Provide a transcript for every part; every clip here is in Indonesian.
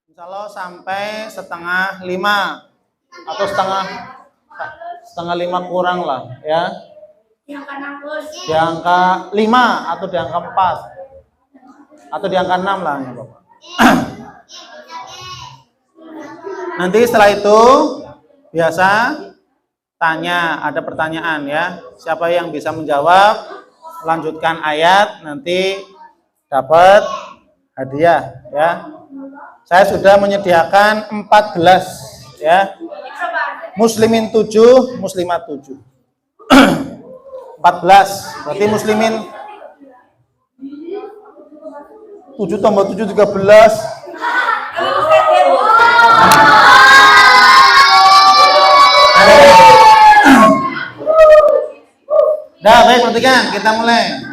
Insya Allah sampai setengah 5 atau setengah 5 kurang lah ya. Di angka 5 atau di angka 4 atau di angka 6 lah ya Bapak. Nanti setelah itu biasa tanya, ada pertanyaan ya. Siapa yang bisa menjawab, lanjutkan ayat, nanti dapat hadiah ya. Saya sudah menyediakan 4 gelas ya. Muslimin 7, muslimat 7. 14. Berarti muslimin 7 tambah 7 13. Dah, baik, perhatikan, kita mulai.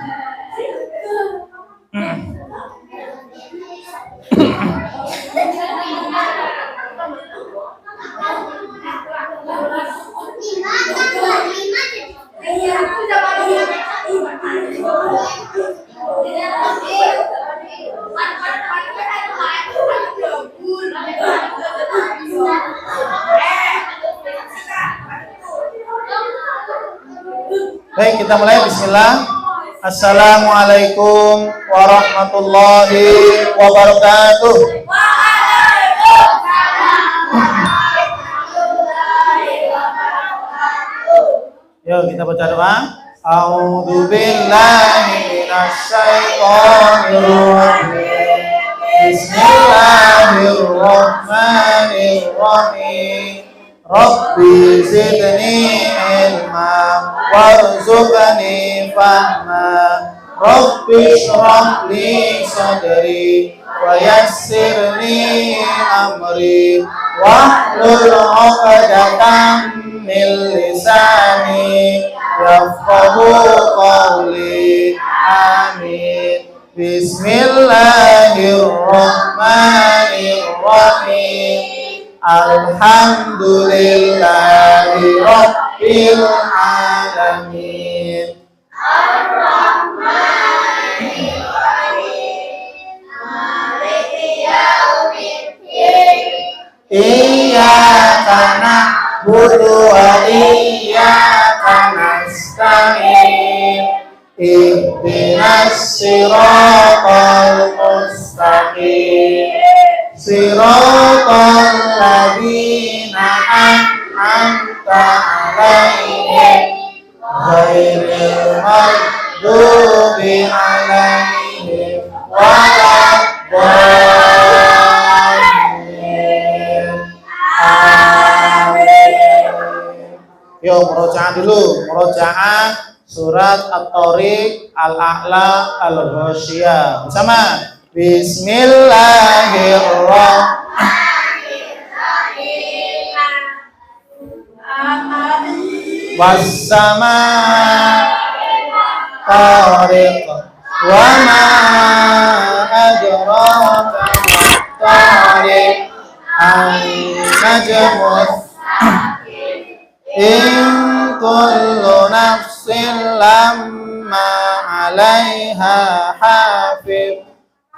Baik, kita mulai. Bismillah. Assalamualaikum warahmatullahi wabarakatuh. Yuk kita baca doa. A'udzu billahi minasyaitonir rajim. Bismillahirrahmanirrahim. Rabbi zidni ilma warzuqni fahma. Rabbi shrah li sadri wa yassir li amri wahlul 'uqdatam min lisani yafqahu qawli. Amin. Bismillahirrahmanirrahim. Alhamdulillahi Rabbil Alamin. Ar-Rahmanir-Rahim. Maliki yaumiddin. Iyyaka na'budu wa iyyaka nasta'in. Ihdinas siratal mustaqim. Siratal ladzina an'amta 'alaihim ghairil maghdubi 'alaihim waladdallin. Amin. Yuk murojaah dulu. Murojaah surat At-Tariq, Al-A'la, Al-Ghasyiyah. Bersama. Bismillahirrahmanirrahim. Was-samaa'i tariq wa ma adraka mat-tariq. An-najmu in kullu nafsin lamma 'alaiha hafiz.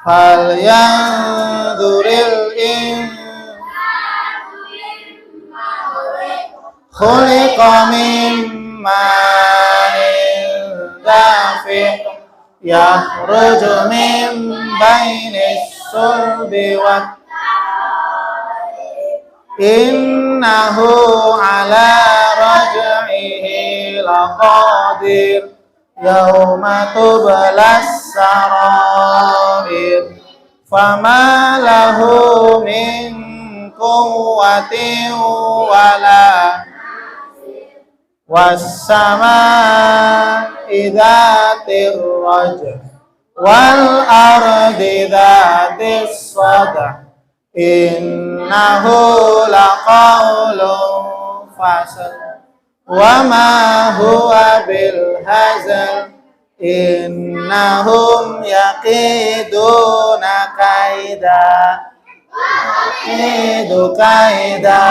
Hal yanzuril insanu mimma khuliqa min ma'in dafiq yakhruju min bainis sulbi wat innahu ala raj'ihi laqadir. Yauma tublas sarair fama lahu min quwwatin wala was-samaa'i dzatir raj'i wal ardi dzatis sad'i innahu laqawlun fasl wa ma huwa bil hazal innahum yaqiduna kaida yaqidu kaida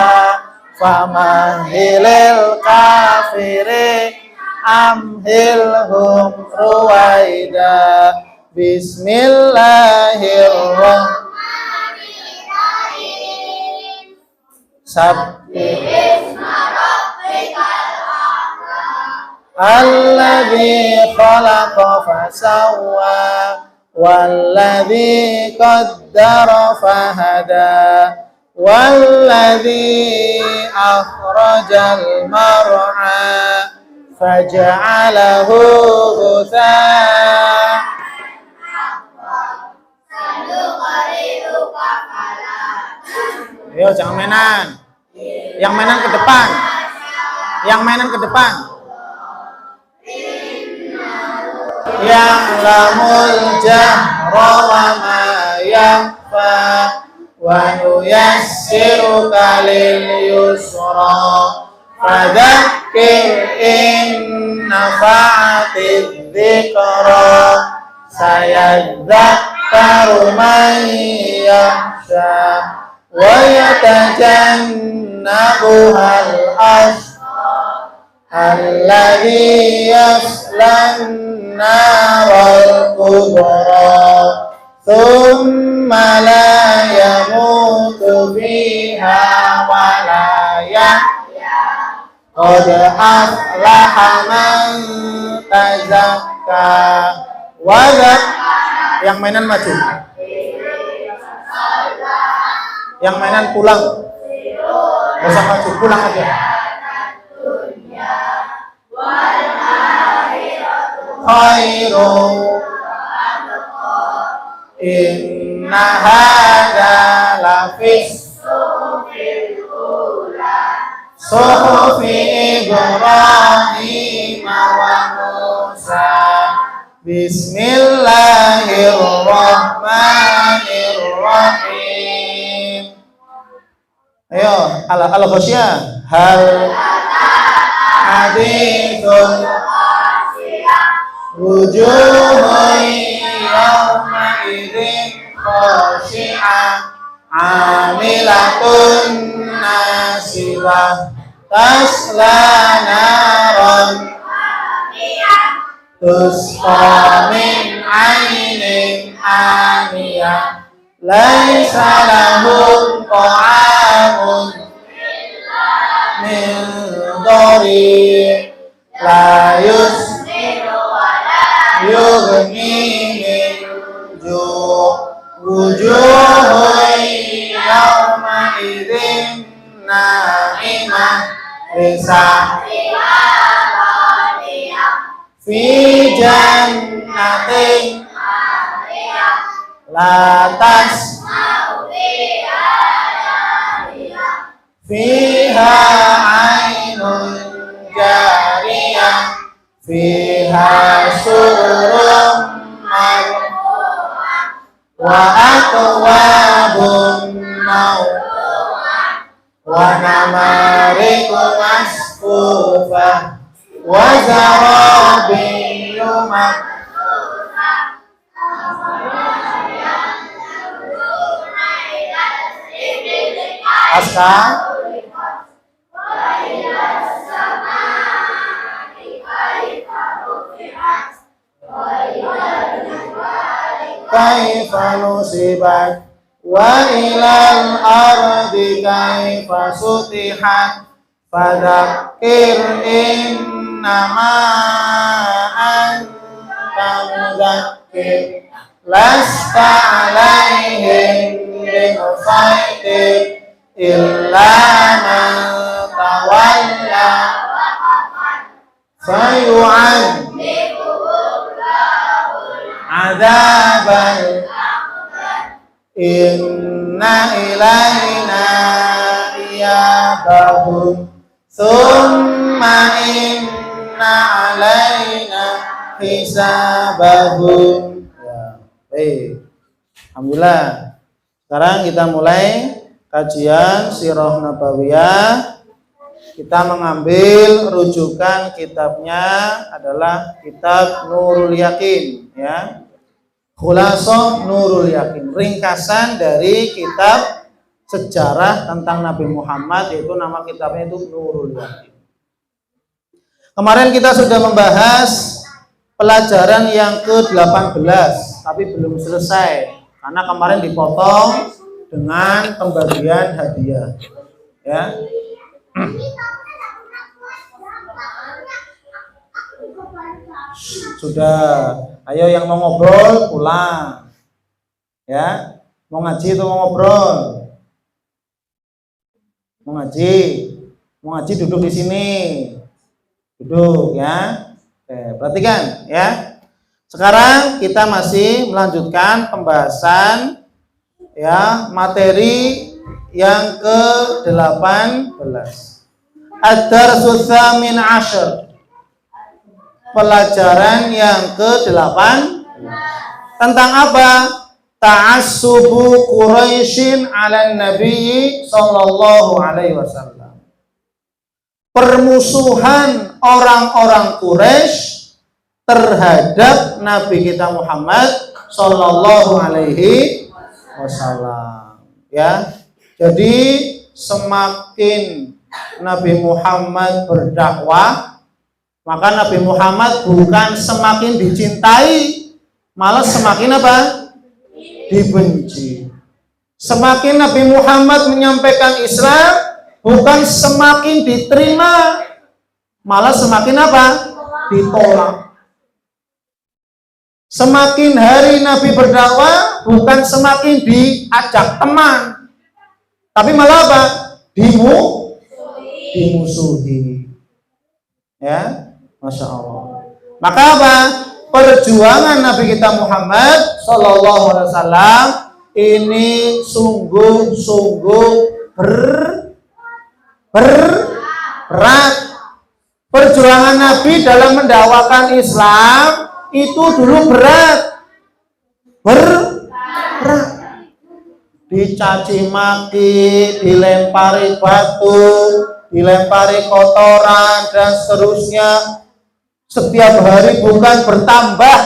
famahilil kafiri amhilhum ruwaida. Bismillahirrahmanirrahim. Alladzi khalaqa fasawwa walladzi qaddara fahada walladzi akhrajal mar'a faja'alahu ghutha'a. Ayo jangan mainan. Yang mainan ke depan. Yang mainan ke depan. Ya'lamul jahra wa ma yakhfa wa nuyassiruka lil yusra fadzakkir in nafa'atidh dzikra sayadzakkaru man yakhsha wa yatajannabuhal ashqa alladzi yaslan naral kubra thumma la yamutu fiha wa la yahya qad aflaha man tazakka wa yang mainan maju, yang mainan pulang, nggak usah maju, pulang aja. Khairu inna hadza lafis suhufi Ibrahim wa Musa bismillahirrahmanirrahim. Ayo al-ghasyiyah hal hadithul wujuhun yawma idzin khashi'ah amilatun nasibah tasla naran tusqa min 'ainin aniyah laisa lahum ta'amun min dhari la yughni min ju' wujuhun yawma idzin na'imah fi jannatin la tasma'u fiha 'ainun jariyah fiha sururun marfu'ah wa akwabun mawdu'ah wa namariqu masfufah wa zarabiyyu mabthusah Aska kaifa nusibat wa ilal ardi kaifa sutihat fadzakir innama anta mudzakir lasta alaihim bimusaitir illa man tawalla adzabal inna ilaina iyabahum summa inna alaina hisabahum. Ya, baik. Alhamdulillah. Sekarang kita mulai kajian Sirah Nabawiyah. Kita mengambil rujukan kitabnya adalah kitab Nurul Yakin, ya. Khulasah Nurul Yakin, ringkasan dari kitab sejarah tentang Nabi Muhammad, yaitu nama kitabnya itu Nurul Yakin. Kemarin kita sudah membahas pelajaran yang ke-18, tapi belum selesai karena kemarin dipotong dengan pembagian hadiah. Ya. Sudah. Ayo yang mau ngobrol pulang. Ya. Mau ngaji atau mau ngobrol? Mau ngaji. Mau ngaji duduk di sini. Duduk ya. Oke, perhatikan ya. Sekarang kita masih melanjutkan pembahasan ya materi yang ke-18. Ad-darsus tsamin asyar. Pelajaran yang ke-8 tentang apa? Ta'assubu Quraisyin 'ala Nabi sallallahu alaihi wasallam. Permusuhan orang-orang Quraisy terhadap Nabi kita Muhammad sallallahu alaihi wasallam. Ya. Jadi semakin Nabi Muhammad berdakwah, maka Nabi Muhammad bukan semakin dicintai, malah semakin apa? Dibenci. Semakin Nabi Muhammad menyampaikan Islam, bukan semakin diterima, malah semakin apa? Ditolak. Semakin hari Nabi berdakwah, bukan semakin diajak teman, tapi malah apa? Dimusuhi. Ya, Masya Allah. Maka apa? Perjuangan Nabi kita Muhammad Sallallahu Alaihi Wasallam ini sungguh-sungguh berat. Perjuangan Nabi dalam mendakwakan Islam itu dulu berat. Dicaci maki, dilempari batu, dilempari kotoran dan seterusnya. Setiap hari bukan bertambah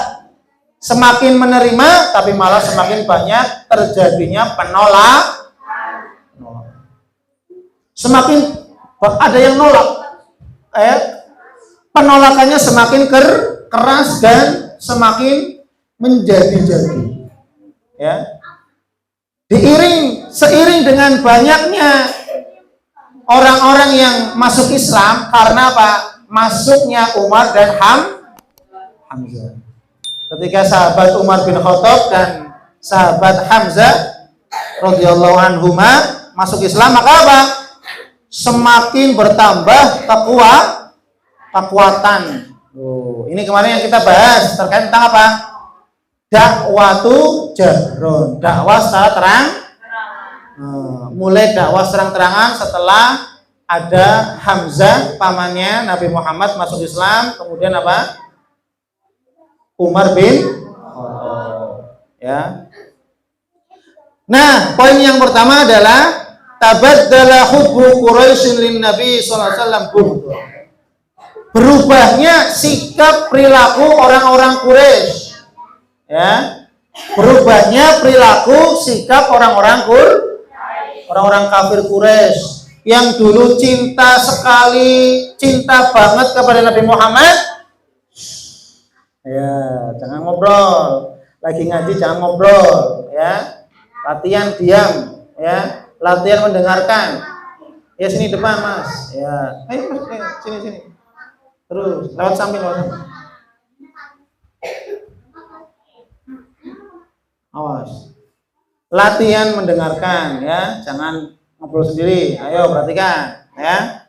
semakin menerima, tapi malah semakin banyak terjadinya penolak. Semakin ada yang nolak, penolakannya semakin keras dan semakin menjadi-jadi. Ya. Seiring dengan banyaknya orang-orang yang masuk Islam karena apa? Masuknya Umar dan Hamzah. Ketika sahabat Umar bin Khattab dan sahabat Hamzah radhiyallahu anhuma masuk Islam, maka apa? Semakin bertambah kekuatan. Ini kemarin yang kita bahas terkait tentang apa? Dakwatu jahrun, dakwah secara terang. Mulai dakwah terang-terangan setelah ada Hamzah pamannya Nabi Muhammad masuk Islam, kemudian apa? Umar bin Khattab. Ya. Nah, poin yang pertama adalah tabaddala hubbu Quraisyin lin Nabi sallallahu alaihi wasallam. Berubahnya sikap perilaku orang-orang Quraisy. Ya. Berubahnya perilaku sikap orang-orang kafir Quraisy yang dulu cinta sekali, cinta banget kepada Nabi Muhammad. Ya, jangan ngobrol. Lagi ngaji jangan ngobrol, ya. Latihan diam, ya. Latihan mendengarkan. Ya sini depan, Mas. Ya. Ayo, Mas, sini. Terus lewat samping. Awas. Latihan mendengarkan, ya. Jangan ngobrol sendiri. Ayo perhatikan, ya.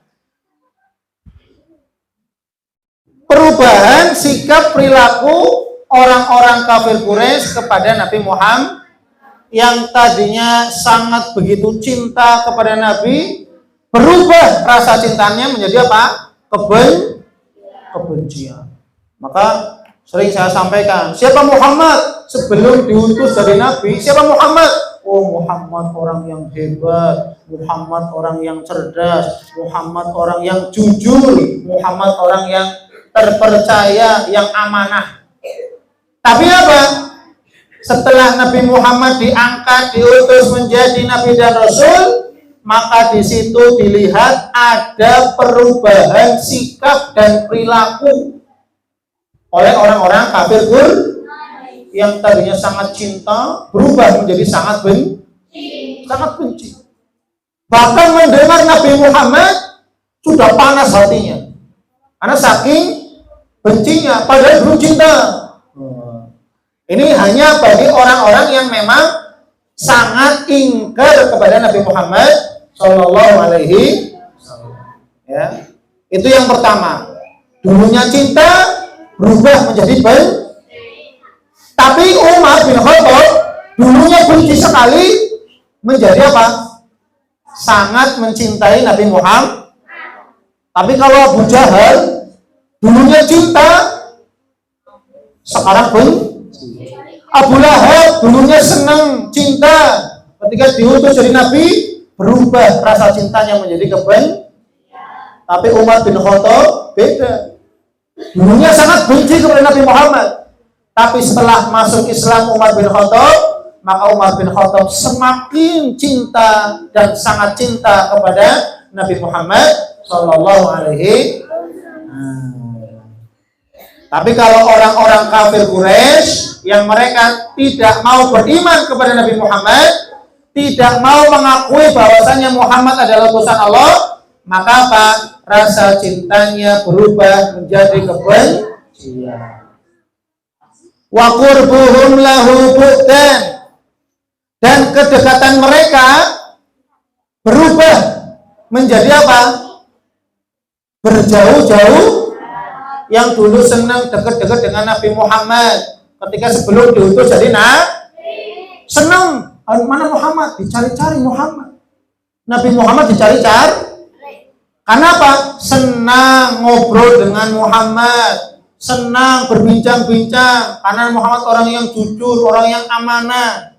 Perubahan sikap perilaku orang-orang kafir Quraisy kepada Nabi Muhammad yang tadinya sangat begitu cinta kepada Nabi, berubah rasa cintanya menjadi apa? Kebencian. Maka sering saya sampaikan, siapa Muhammad sebelum diutus dari Nabi? Siapa Muhammad? Oh, Muhammad orang yang hebat, Muhammad orang yang cerdas, Muhammad orang yang jujur, Muhammad orang yang terpercaya, yang amanah. Tapi apa? Setelah Nabi Muhammad diangkat, diutus menjadi Nabi dan Rasul, maka di situ dilihat ada perubahan sikap dan perilaku oleh orang-orang kafir yang tadinya sangat cinta berubah menjadi sangat benci. Bahkan mendengar Nabi Muhammad sudah panas hatinya. Karena saking bencinya, padahal dulu cinta. Ini hanya bagi orang-orang yang memang sangat ingkar kepada Nabi Muhammad Shallallahu Alaihi Wasallam. Ya, itu yang pertama. Dulunya cinta berubah menjadi benci. Tapi Umar bin Khattab dulunya benci sekali menjadi apa? Sangat mencintai Nabi Muhammad. Tapi kalau Abu Jahal dulunya cinta, sekarang benci. Abu Lahab dulunya senang cinta, ketika diutus jadi Nabi berubah rasa cintanya menjadi kebencian. Tapi Umar bin Khattab beda. Dulunya sangat benci kepada Nabi Muhammad, tapi setelah masuk Islam Umar bin Khattab, maka Umar bin Khattab semakin cinta dan sangat cinta kepada Nabi Muhammad Sallallahu Alaihi. Tapi kalau orang-orang kafir Quraisy yang mereka tidak mau beriman kepada Nabi Muhammad, tidak mau mengakui bahwasannya Muhammad adalah utusan Allah, maka apa? Rasa cintanya berubah menjadi kebencian. Wa qurbuhum lahu bu'dan, dan kedekatan mereka berubah menjadi apa? Berjauh-jauh. Yang dulu senang dekat-dekat dengan Nabi Muhammad, ketika sebelum diutus jadi senang. Mana Muhammad? Dicari-cari Muhammad. Nabi Muhammad dicari-cari. Karena apa? Senang ngobrol dengan Muhammad, senang berbincang-bincang, karena Muhammad orang yang jujur, orang yang amanah.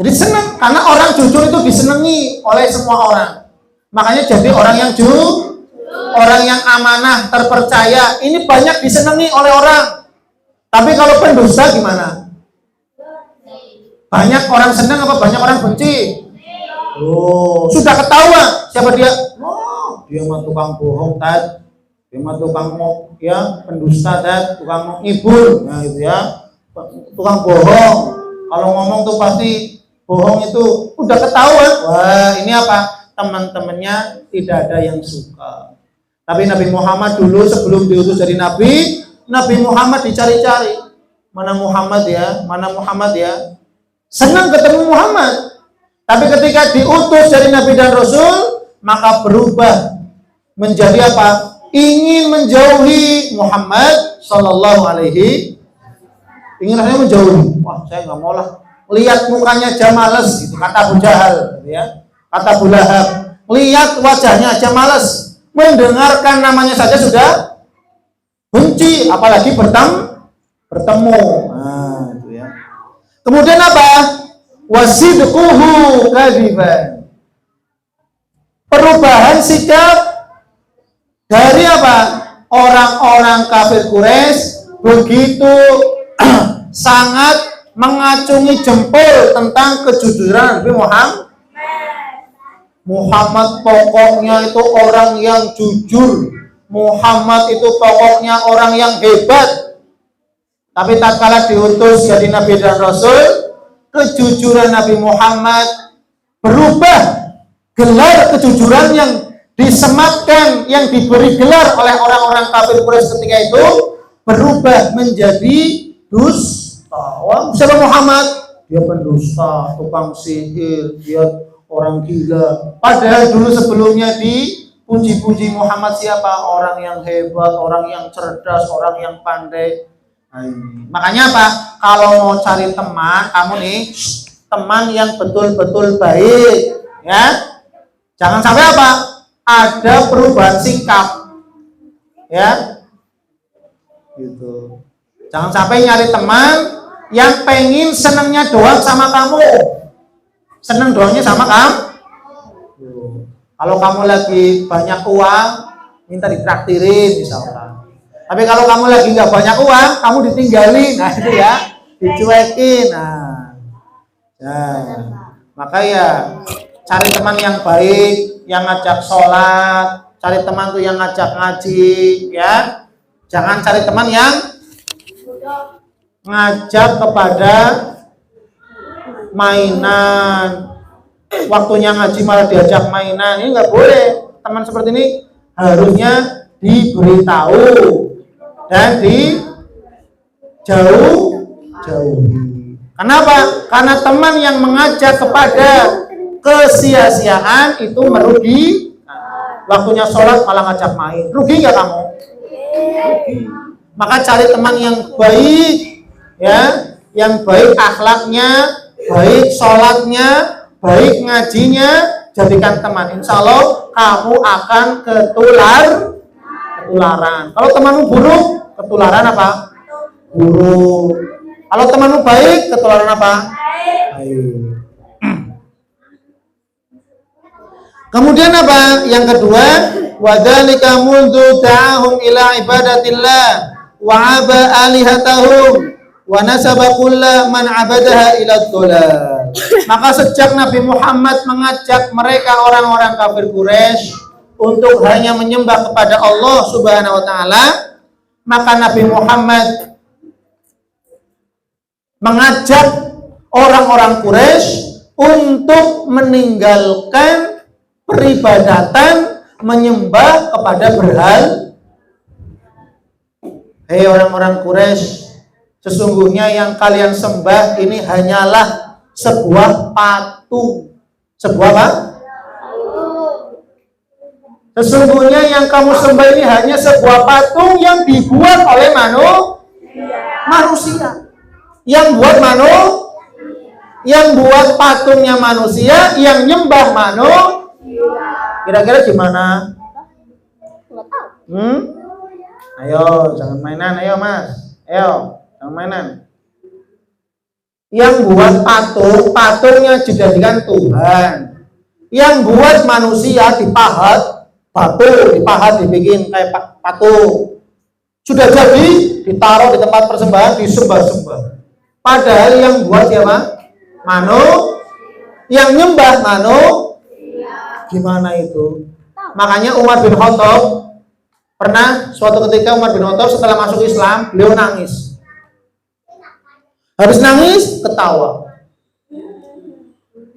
Jadi senang, karena orang jujur itu disenangi oleh semua orang. Makanya jadi orang yang jujur, orang yang amanah, terpercaya, ini banyak disenangi oleh orang. Tapi kalau pendusta gimana? Banyak orang senang apa banyak orang benci? Oh, sudah ketahuan siapa dia? Oh, dia mah tukang bohong, Tad. Dia mah tukang pendusta, Tad, tukang ngibul. Nah, itu ya. Tukang bohong. Kalau ngomong tuh pasti bohong, itu udah ketahuan. Wah, ini apa? Teman-temannya tidak ada yang suka. Tapi Nabi Muhammad dulu sebelum diutus jadi Nabi, Nabi Muhammad dicari-cari. Mana Muhammad ya? Mana Muhammad ya? Senang ketemu Muhammad. Tapi ketika diutus dari Nabi dan Rasul, maka berubah menjadi apa? Ingin menjauhi Muhammad Sallallahu Alaihi. Ingin rasanya menjauhi. Wah, saya nggak mau lah. Lihat mukanya aja males, gitu. Kata Abu Jahal, gitu ya. Kata Abu Lahab, lihat wajahnya aja males. Mendengarkan namanya saja sudah benci, apalagi bertemu. Nah, itu ya. Kemudian apa? Wasidquhu kadiban. Perubahan sikap dari apa? Orang-orang kafir Quraisy begitu sangat mengacungi jempol tentang kejujuran Nabi Muhammad. Muhammad pokoknya itu orang yang jujur. Muhammad itu pokoknya orang yang hebat. Tapi tatkala diutus jadi Nabi dan Rasul, kejujuran Nabi Muhammad berubah. Gelar kejujuran yang disematkan, yang diberi gelar oleh orang-orang kafir Quraisy ketika itu berubah menjadi dusta. Wah, siapa Muhammad? Dia pendusta, tukang sihir, dia orang gila. Padahal dulu sebelumnya dipuji-puji Muhammad siapa? Orang yang hebat, orang yang cerdas, orang yang pandai. Nah, makanya apa? Kalau mau cari teman, kamu nih teman yang betul-betul baik, ya. Jangan sampai apa? Ada perubahan sikap, ya. Gitu. Jangan sampai nyari teman yang pengen senengnya doang sama kamu, seneng doangnya sama kamu. Kalau kamu lagi banyak uang, minta ditraktirin misalkan. Tapi kalau kamu lagi nggak banyak uang, kamu ditinggalin, nah itu ya, dicuekin. Maka ya cari teman yang baik, yang ngajak sholat, cari teman tuh yang ngajak ngaji, ya. Jangan cari teman yang ngajak kepada mainan, waktunya ngaji malah diajak mainan, ini nggak boleh. Teman seperti ini harusnya diberitahu dan dijauhi. Kenapa? Karena teman yang mengajak kepada kesia-siaan itu merugi. Waktunya sholat malah ngajak main, rugi nggak kamu? Rugi. Maka cari teman yang baik, ya, yang baik akhlaknya, baik sholatnya, baik ngajinya, jadikan teman. Insya Allah kamu akan ketularan. Kalau temanmu buruk, ketularan apa? Buruk. Kalau temanmu baik, ketularan apa? Baik. Kemudian apa? Yang kedua, wadzalika mundu ta'ahum ila ibadatillah wa aba alihatahum wa nasaba kulla man abadaha ila dhalal. Maka sejak Nabi Muhammad mengajak mereka orang-orang kafir Quraisy untuk hanya menyembah kepada Allah Subhanahu wa taala, maka Nabi Muhammad mengajak orang-orang Quraisy untuk meninggalkan peribadatan menyembah kepada berhala. Hei orang-orang Quraisy, sesungguhnya yang kalian sembah ini hanyalah sebuah patung. Sebuah apa? Sesungguhnya yang kamu sembah ini hanya sebuah patung yang dibuat oleh manusia. Yang buat yang buat patungnya manusia, yang nyembah Kira-kira gimana? Ayo, jangan mainan, ayo Mas. Ayo, jangan mainan. Yang buat patungnya dijadikan Tuhan. Yang buat manusia dipahat dibikin kayak patung. Sudah jadi, ditaruh di tempat persembahan, disembah-sembah. Padahal yang buat siapa? Yang nyembah gimana itu? Makanya Umar bin Khattab pernah suatu ketika Umar bin Khattab setelah masuk Islam, beliau nangis. Habis nangis, ketawa.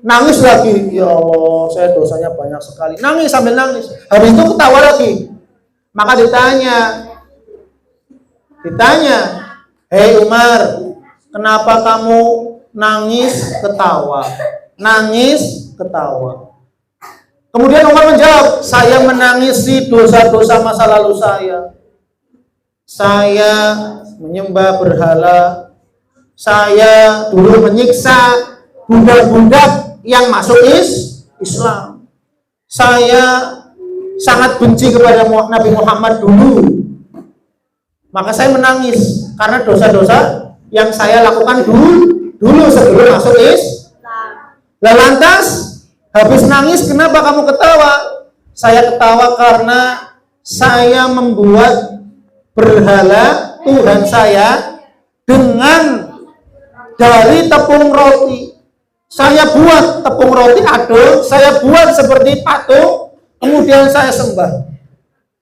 Nangis lagi, ya Allah, saya dosanya banyak sekali. Nangis sambil nangis. Habis itu ketawa lagi. Maka ditanya, "Hei Umar, kenapa kamu nangis ketawa?" Nangis ketawa. Kemudian Umar menjawab, "Saya menangisi dosa-dosa masa lalu saya. Saya menyembah berhala. Saya dulu menyiksa budak-budak yang masuk Islam. Saya sangat benci kepada Nabi Muhammad dulu. Maka saya menangis karena dosa-dosa yang saya lakukan dulu sebelum masuk Islam. Lah lantas habis nangis, kenapa kamu ketawa?" "Saya ketawa karena saya membuat berhala Tuhan saya dari tepung roti. Saya buat tepung roti aduk, saya buat seperti patung, kemudian saya sembah.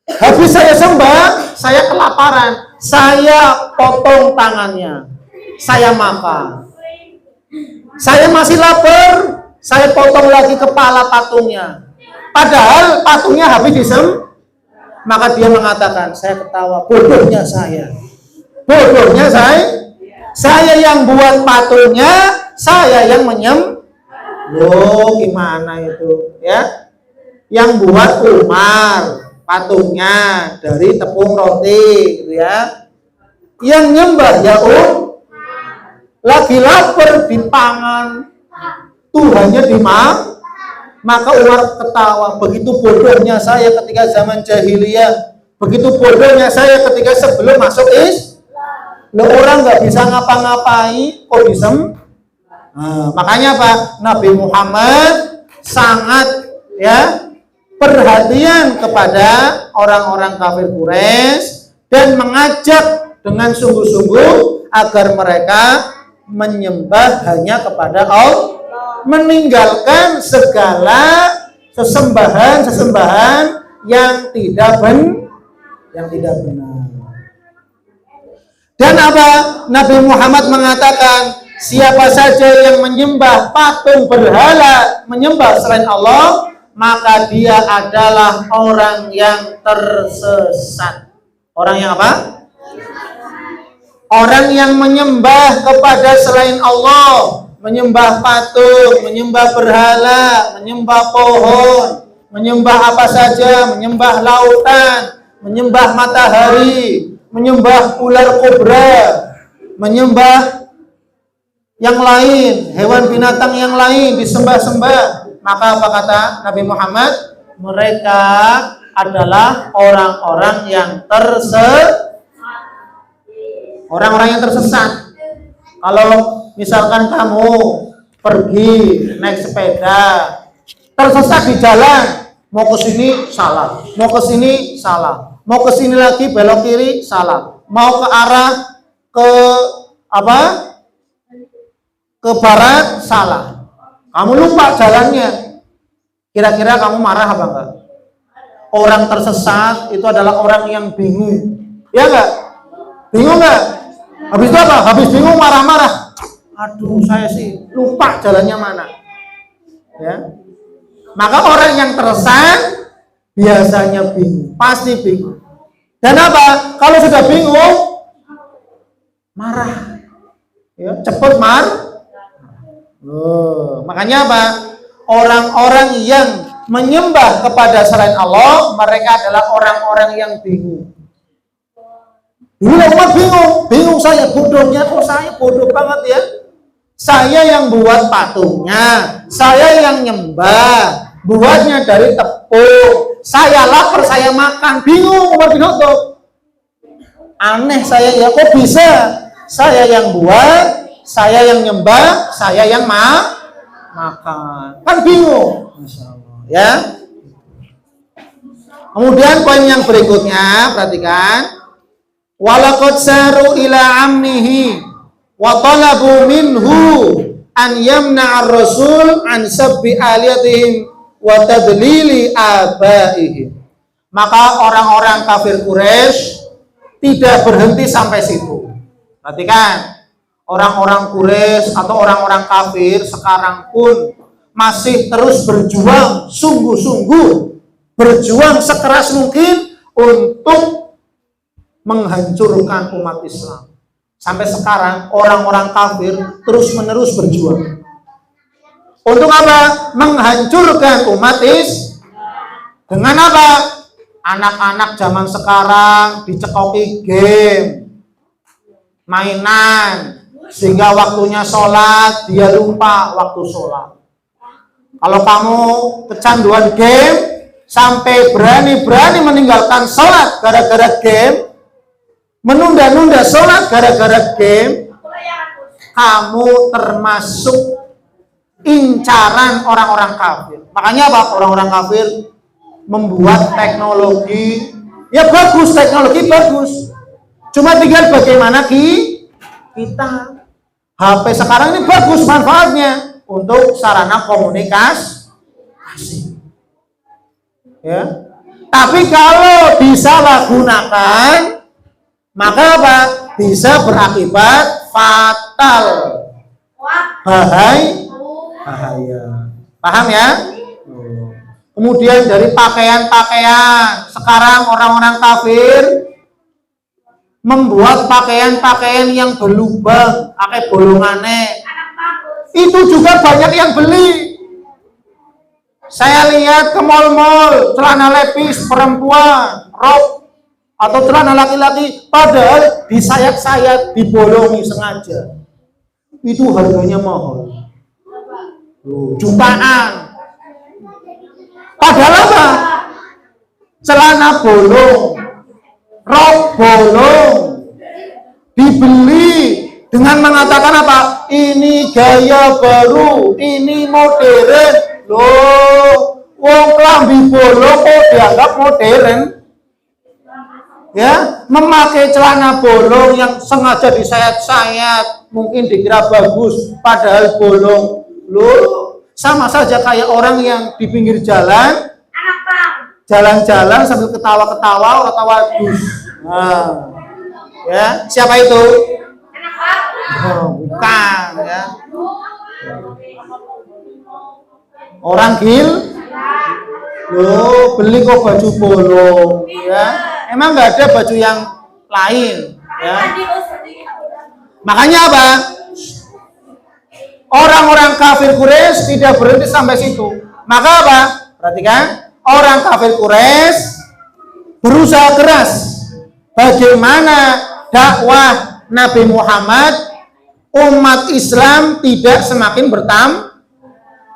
Habis saya sembah, saya kelaparan, saya potong tangannya, saya makan. Saya masih lapar, saya potong lagi kepala patungnya. Padahal patungnya habis disembah." Maka dia mengatakan, "Saya ketawa, bodohnya saya. Saya yang buat patungnya, saya yang menyembah." Loh, gimana itu? Ya, yang buat Umar patungnya dari tepung roti, gitu ya. Yang nyembah ya lagi lapar dipangan, Tuhannya dimakan. Maka Umar ketawa, begitu bodohnya saya ketika zaman jahiliyah, begitu bodohnya saya ketika sebelum masuk Islam. Orang nggak bisa ngapa-ngapain, kok bisa? Makanya apa? Nabi Muhammad sangat perhatian kepada orang-orang kafir Quraisy dan mengajak dengan sungguh-sungguh agar mereka menyembah hanya kepada Allah, meninggalkan segala sesembahan yang tidak benar. Dan apa? Nabi Muhammad mengatakan, siapa saja yang menyembah patung berhala, menyembah selain Allah, maka dia adalah orang yang tersesat. Orang yang apa? Orang yang menyembah kepada selain Allah, menyembah patung, menyembah berhala, menyembah pohon, menyembah apa saja, menyembah lautan, menyembah matahari, menyembah ular kobra, menyembah yang lain, hewan binatang yang lain disembah-sembah. Maka apa kata Nabi Muhammad? Mereka adalah orang-orang yang orang-orang yang tersesat. Kalau misalkan kamu pergi naik sepeda, tersesat di jalan, mau ke sini salah, mau ke sini salah, mau ke sini lagi belok kiri salah, mau ke arah ke apa? Ke barat salah. Kamu lupa jalannya. Kira-kira kamu marah apa enggak? Orang tersesat itu adalah orang yang bingung. Ya enggak? Bingung enggak? Habis itu apa? Habis bingung marah-marah. Aduh, saya sih lupa jalannya mana. Ya. Maka orang yang tersesat biasanya bingung, pasti bingung. Dan apa? Kalau sudah bingung, marah. Ya, cepat makanya apa? Orang-orang yang menyembah kepada selain Allah, mereka adalah orang-orang yang bingung. Dulu umat bingung saya, bodohnya kok saya bodoh banget ya. Saya yang buat patungnya, saya yang nyembah, buatnya dari tepung. Saya lapar, saya makan, bingung Umar bin Khattab. Aneh saya ya, kok bisa? Saya yang buat, saya yang nyembah, saya yang makan. Kan bingung. Masya Allah, ya. Kemudian poin yang berikutnya, perhatikan. Walaqad saru ila ammihi wa talabu minhu an yamna'a ar-rasul an sabbi aliyatihim wa tadlili abaihim. Maka orang-orang kafir Quraisy tidak berhenti sampai situ. Perhatikan, orang-orang Quraisy atau orang-orang kafir sekarang pun masih terus berjuang sungguh-sungguh, berjuang sekeras mungkin untuk menghancurkan umat Islam. Sampai sekarang orang-orang kafir terus-menerus berjuang. Untuk apa? Menghancurkan umat Islam. Dengan apa? Anak-anak zaman sekarang dicekoki game, mainan, sehingga waktunya sholat dia lupa waktu sholat. Kalau kamu kecanduan game sampai berani-berani meninggalkan sholat gara-gara game, menunda-nunda sholat gara-gara game, kamu termasuk incaran orang-orang kafir. Makanya apa? Orang-orang kafir membuat teknologi, ya bagus, teknologi bagus. Cuma tinggal bagaimana kita. HP sekarang ini bagus manfaatnya untuk sarana komunikasi. Ya. Tapi kalau disalahgunakan, maka apa? Bisa berakibat fatal. Bahaya. Paham ya? Kemudian dari pakaian-pakaian, sekarang orang-orang kafir membuat pakaian-pakaian yang berlubang, pakai bolongannya. Itu juga banyak yang beli. Saya lihat ke mall-mall, celana lepis perempuan, rok atau celana laki-laki, padahal disayat-sayat, dibolongi sengaja. Itu harganya mahal. Jutaan. Padahal apa? Celana bolong, rok bolong, dibeli dengan mengatakan apa? Ini gaya baru, ini modern. Loh, wong klambi bolong kok dianggap modern? Ya, memakai celana bolong yang sengaja disayat-sayat, mungkin dikira bagus, padahal bolong. Loh, sama saja kayak orang yang di pinggir jalan, jalan-jalan sambil ketawa-ketawa, ketawa dus. Nah, ya, siapa itu? Oh, bukan ya. Orang loh, beli kok baju polo ya. Emang nggak ada baju yang lain ya. Makanya apa? Orang-orang kafir Quraisy tidak berhenti sampai situ. Maka apa? Perhatikan, orang kafir Quraisy berusaha keras bagaimana dakwah Nabi Muhammad, umat Islam tidak semakin bertambah.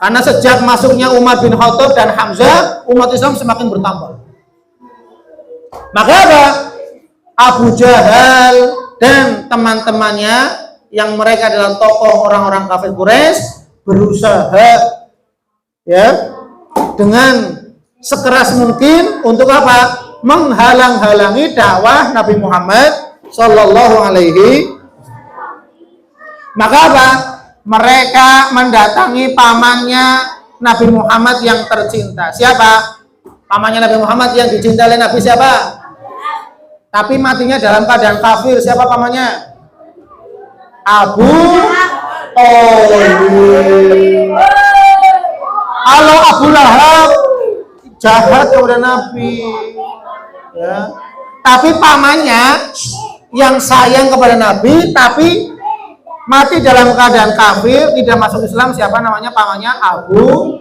Karena sejak masuknya Umar bin Khattab dan Hamzah, umat Islam semakin bertambah. Maka apa? Abu Jahal dan teman-temannya yang mereka adalah tokoh orang-orang kafir Quraisy berusaha ya dengan sekeras mungkin untuk apa? Menghalang-halangi dakwah Nabi Muhammad sallallahu alaihi. Maka apa? Mereka mendatangi pamannya Nabi Muhammad yang tercinta. Siapa? Pamannya Nabi Muhammad yang dicintai oleh Nabi siapa? Tapi matinya dalam keadaan kafir. Siapa pamannya? Abu Thalib. Kalau Abu Lahab jahat kepada Nabi, ya. Tapi pamannya yang sayang kepada Nabi, tapi mati dalam keadaan kafir, tidak masuk Islam. Siapa namanya? Pamannya Abu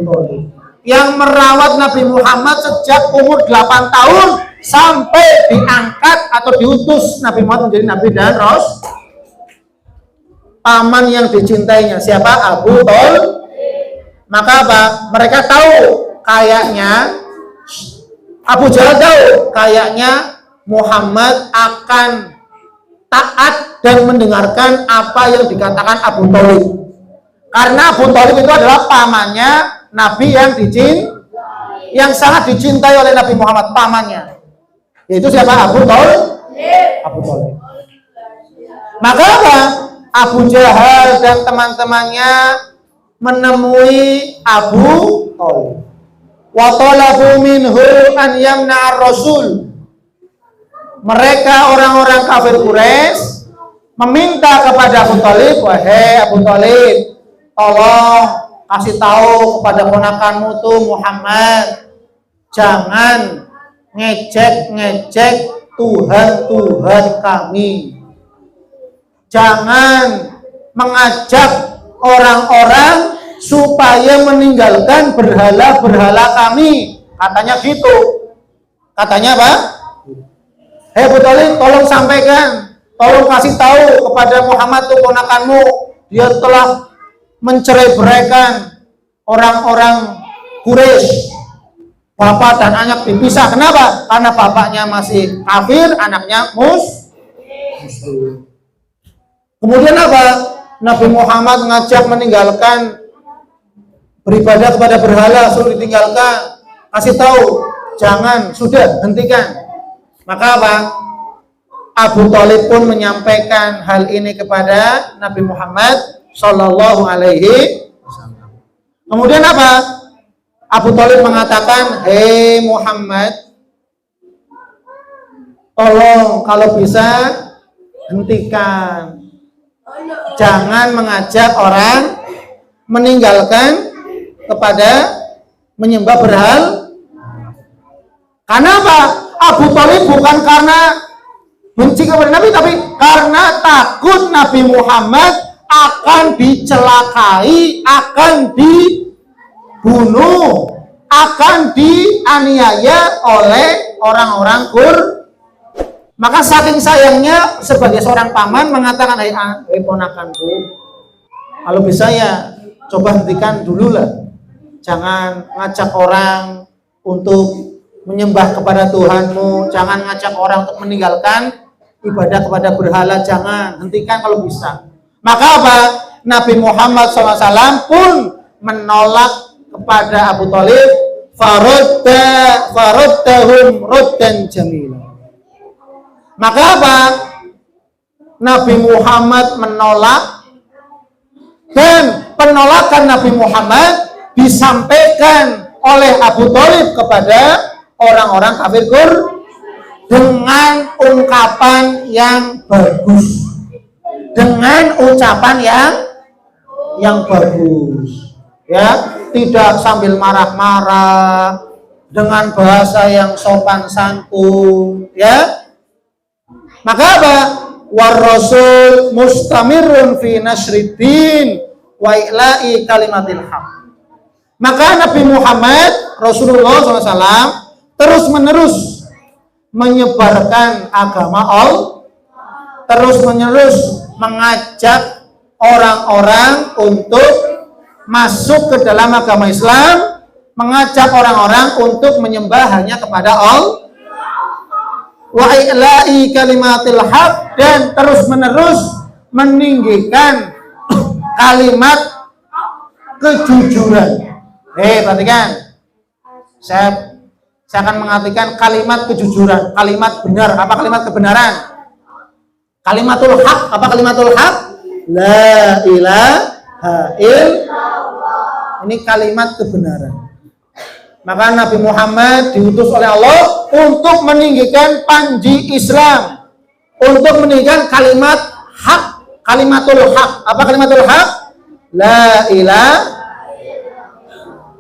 Thalib, yang merawat Nabi Muhammad sejak umur 8 tahun sampai diangkat atau diutus Nabi Muhammad menjadi Nabi dan Rasul. Paman yang dicintainya siapa? Abu Thalib. Maka apa? Mereka tahu kayaknya Abu Jahal tahu kayaknya Muhammad akan taat dan mendengarkan apa yang dikatakan Abu Thalib. Karena Abu Thalib itu adalah pamannya Nabi yang sangat dicintai oleh Nabi Muhammad, pamannya. Yaitu siapa? Abu Thalib. Maka apa? Abu Jahal dan teman-temannya menemui Abu Thalib. Wa talabu minhu an yamna ar-rasul. Mereka orang-orang kafir Quraisy meminta kepada Abu Thalib, wahai Abu Thalib, tolong kasih tahu kepada ponakanmu tuh Muhammad, jangan ngejek-ngejek Tuhan kami. Jangan mengajak orang-orang supaya meninggalkan berhala-berhala kami. Katanya gitu. Katanya apa? Hei Abu Thalib, tolong sampaikan, tolong kasih tahu kepada Muhammad tuh ponakanmu, dia telah mencerai-beraikan orang-orang Quraisy. Bapak dan anak dipisah. Kenapa? Karena bapaknya masih kafir, anaknya muslim. Kemudian apa? Nabi Muhammad ngajak meninggalkan beribadah kepada berhala, suruh ditinggalkan. Kasih tahu, jangan, sudah, hentikan. Maka apa? Abu Thalib pun menyampaikan hal ini kepada Nabi Muhammad Sallallahu Alaihi Wasallam. Kemudian apa? Abu Thalib mengatakan, hei Muhammad, tolong kalau bisa hentikan, jangan mengajak orang meninggalkan kepada menyembah berhala. Karena apa? Abu Thalib bukan karena benci kepada Nabi, tapi karena takut Nabi Muhammad akan dicelakai, akan dibunuh, akan dianiaya oleh orang-orang Maka saking sayangnya sebagai seorang paman mengatakan, hei ponakanku, kalau bisa ya coba hentikan dulu lah, jangan ngajak orang untuk menyembah kepada Tuhanmu, jangan ngajak orang untuk meninggalkan ibadah kepada berhala, jangan, hentikan kalau bisa. Maka apa? Nabi Muhammad SAW pun menolak kepada Abu Thalib, faraddahum raddan jamila. Maka apa? Nabi Muhammad menolak, dan penolakan Nabi Muhammad disampaikan oleh Abu Thalib kepada orang-orang kafir dengan ungkapan yang bagus. dengan ucapan yang bagus, ya, tidak sambil marah-marah, dengan bahasa yang sopan santun, ya. Maka apa? War rasul mustamirun fi nasriddin wa ila'i kalimatil haq. Maka Nabi Muhammad Rasulullah SAW terus menerus menyebarkan agama Allah, terus menerus mengajak orang-orang untuk masuk ke dalam agama Islam, mengajak orang-orang untuk menyembah hanya kepada Allah, wa ila'i kalimatil haq, dan terus menerus meninggikan kalimat kejujuran. Perhatikan, saya akan mengartikan kalimat kejujuran, kalimat benar. Apa kalimat kebenaran? Kalimatul haq. Apa kalimatul haq? La ilaha illallah. Ini kalimat kebenaran. Maka Nabi Muhammad diutus oleh Allah untuk meninggikan panji Islam, untuk meninggikan kalimat hak, kalimatul hak. Apa kalimatul hak? La ilaha,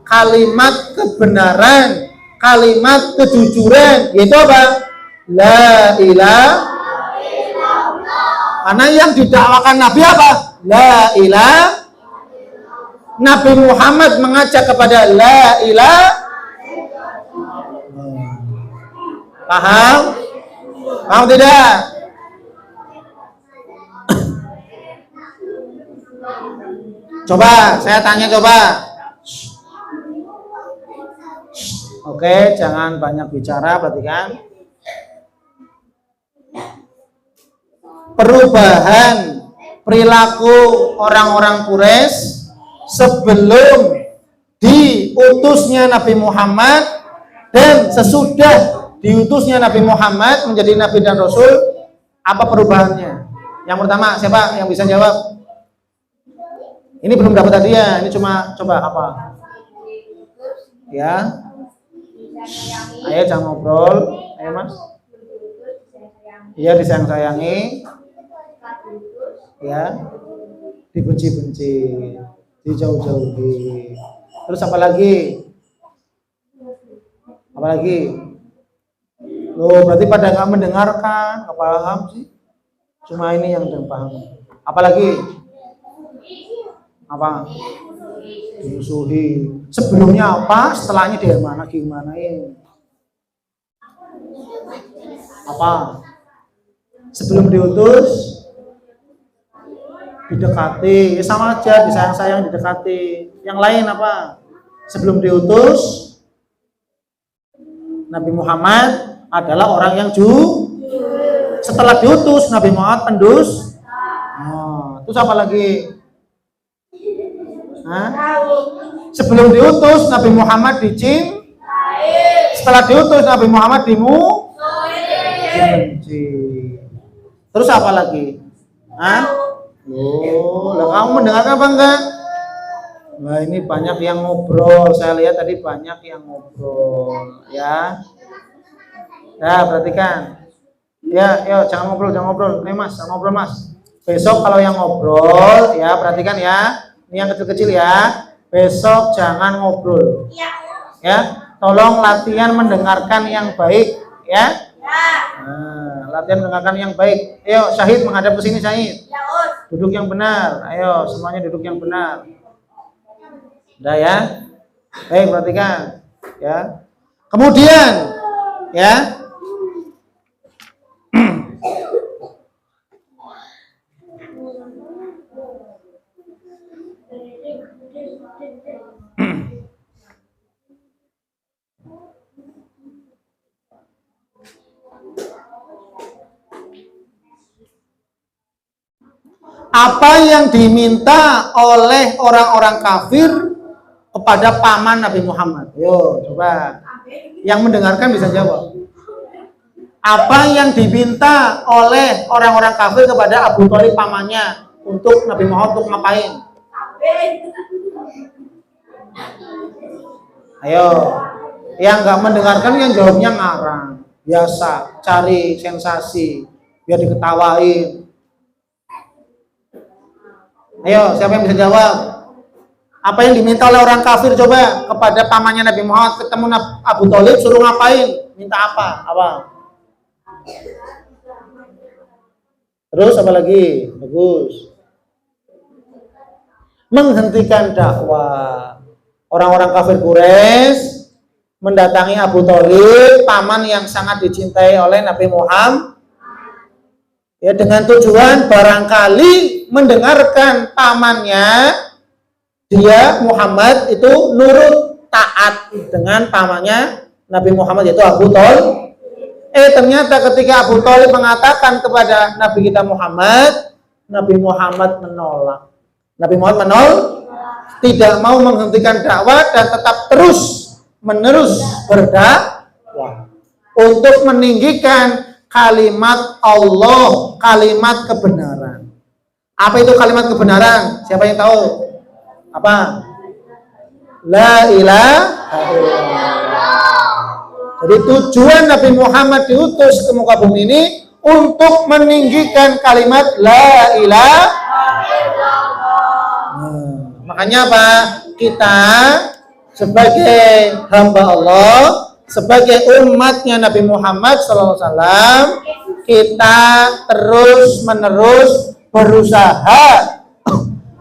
kalimat kebenaran, kalimat kejujuran, yaitu apa? La ilaha. Karena yang didakwakan Nabi apa? La ilaha. Nabi Muhammad mengajak kepada la ilaha. Paham? Paham tidak? Coba, saya tanya coba. Oke, jangan banyak bicara, perhatikan. Perubahan perilaku orang-orang Quraisy sebelum diutusnya Nabi Muhammad dan sesudah diutusnya Nabi Muhammad menjadi Nabi dan Rasul, apa perubahannya? Yang pertama, siapa yang bisa jawab? Ini belum dapat hadiah, ini cuma coba apa? Ya, ayo jangan ngobrol, ayo mas. Iya, disayang-sayangi, ya, dibenci-benci, dijauh-jauhi. Terus apa lagi? Apa lagi? Loh, berarti pada nggak mendengarkan, nggak paham sih. Cuma ini yang belum paham. Apalagi? Apa? Dimusuhi. Sebelumnya apa? Setelahnya dia mana? Gimana ini? Apa? Sebelum diutus, didekati, ya sama aja, disayang-sayang, didekati. Yang lain apa? Sebelum diutus, Nabi Muhammad adalah orang yang setelah diutus Nabi Muhammad pendus. Terus apa lagi? Sebelum diutus Nabi Muhammad dicim, setelah diutus Nabi Muhammad dibenci. Terus apa lagi? Lah kamu mendengarkan apa enggak? Nah, ini banyak yang ngobrol. Saya lihat tadi banyak yang ngobrol, ya. Ya, perhatikan. Ya, yuk jangan ngobrol. Mas, jangan ngobrol, Mas. Besok kalau yang ngobrol, ya perhatikan ya. Ini yang kecil-kecil ya. Besok jangan ngobrol. Ya, tolong latihan mendengarkan yang baik, ya. Nah, latihan mendengarkan yang baik. Ayo, Syahid menghadap ke sini, Syahid. Duduk yang benar. Ayo, semuanya duduk yang benar. Udah ya. Baik, perhatikan. Ya. Kemudian, ya. Apa yang diminta oleh orang-orang kafir kepada paman Nabi Muhammad? Yo, coba. Yang mendengarkan bisa jawab. Apa yang diminta oleh orang-orang kafir kepada Abu Thalib pamannya untuk Nabi Muhammad untuk ngapain? Ayo. Yang nggak mendengarkan yang jawabnya ngarang. Biasa, cari sensasi, biar diketawain. Ayo, siapa yang bisa jawab? Apa yang diminta oleh orang kafir coba kepada pamannya Nabi Muhammad ketemu Abu Thalib suruh ngapain? Minta apa? Apa? Terus apa lagi? Bagus. Menghentikan dakwah. Orang-orang kafir Quraisy mendatangi Abu Thalib, paman yang sangat dicintai oleh Nabi Muhammad. Ya, dengan tujuan barangkali mendengarkan pamannya, dia Muhammad itu nurut taat dengan pamannya Nabi Muhammad yaitu Abu Thalib. Ternyata ketika Abu Thalib mengatakan kepada Nabi kita Muhammad, Nabi Muhammad menolak. Nabi Muhammad menolak, tidak mau menghentikan dakwah dan tetap terus-menerus berdakwah untuk meninggikan kalimat Allah, kalimat kebenaran. Apa itu kalimat kebenaran? Siapa yang tahu? Apa? La ilaha illallah. Jadi tujuan Nabi Muhammad diutus ke muka bumi ini untuk meninggikan kalimat la ilaha illallah. Makanya apa? Kita sebagai hamba Allah, sebagai umatnya Nabi Muhammad SAW, kita terus-menerus berusaha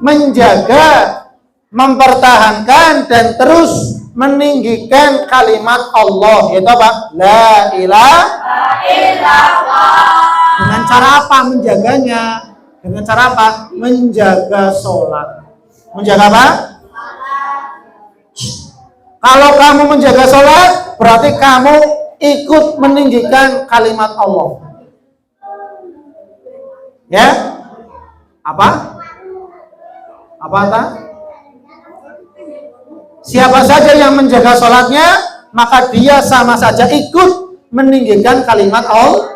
menjaga, mempertahankan dan terus meninggikan kalimat Allah, yaitu apa? La ilaha illallah. Dengan cara apa menjaganya? Dengan cara apa? Menjaga sholat. Menjaga apa? Kalau kamu menjaga sholat, berarti kamu ikut meninggikan kalimat Allah. Ya? Apa? Apa? Siapa saja yang menjaga sholatnya, maka dia sama saja ikut meninggikan kalimat Allah.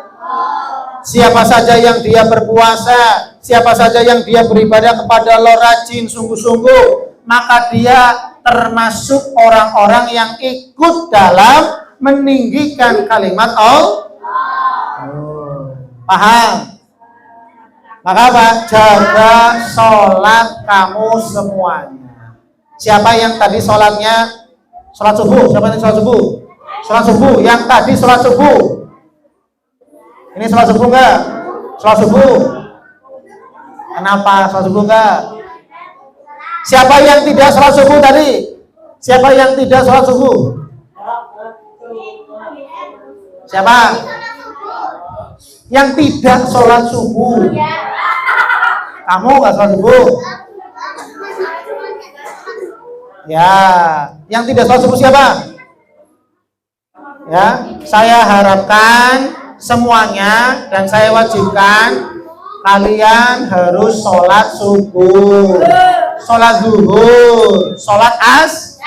Siapa saja yang dia berpuasa, siapa saja yang dia beribadah kepada Allah rajin, sungguh-sungguh, maka dia termasuk orang-orang yang ikut dalam meninggikan kalimat Allah. Paham? Maka apa? Jaga sholat kamu semuanya. Siapa yang tadi sholatnya sholat subuh? Siapa yang sholat subuh? Sholat subuh. Yang tadi sholat subuh. Ini sholat subuh enggak? Sholat subuh. Kenapa sholat subuh enggak? Siapa yang tidak sholat subuh tadi? Siapa yang tidak sholat subuh? Siapa? Yang tidak sholat subuh. Kamu enggak sholat subuh? Ya, yang tidak sholat subuh siapa? Ya, saya harapkan semuanya dan saya wajibkan kalian harus sholat subuh, sholat zuhur, sholat as,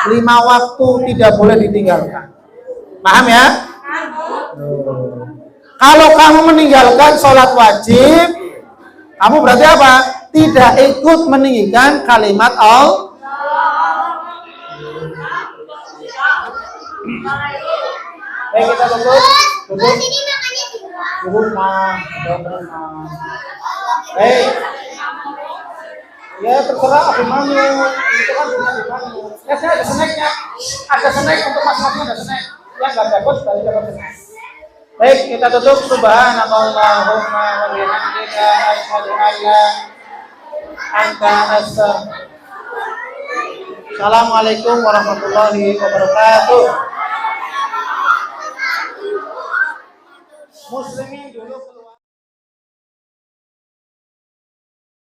5 waktu tidak boleh ditinggalkan. Paham ya? Kalau kamu meninggalkan sholat wajib, kamu berarti apa? Tidak ikut meninggikan kalimat Allah. Baik, kita duduk. Duduk, Ma. Baik. Ya, terserah Abi Manu. Itu kan punya Abi Manu. Ya, saya ada snacknya. Ada snack untuk masing-masing, ada snack. Yang nggak dapat, dari dapat snack. Baik, kita tutup. Subhanallahumma wa bihamdika asyhadu an la anta astaghfiruka. Assalamualaikum warahmatullahi wabarakatuh. Muslimin dulu keluar.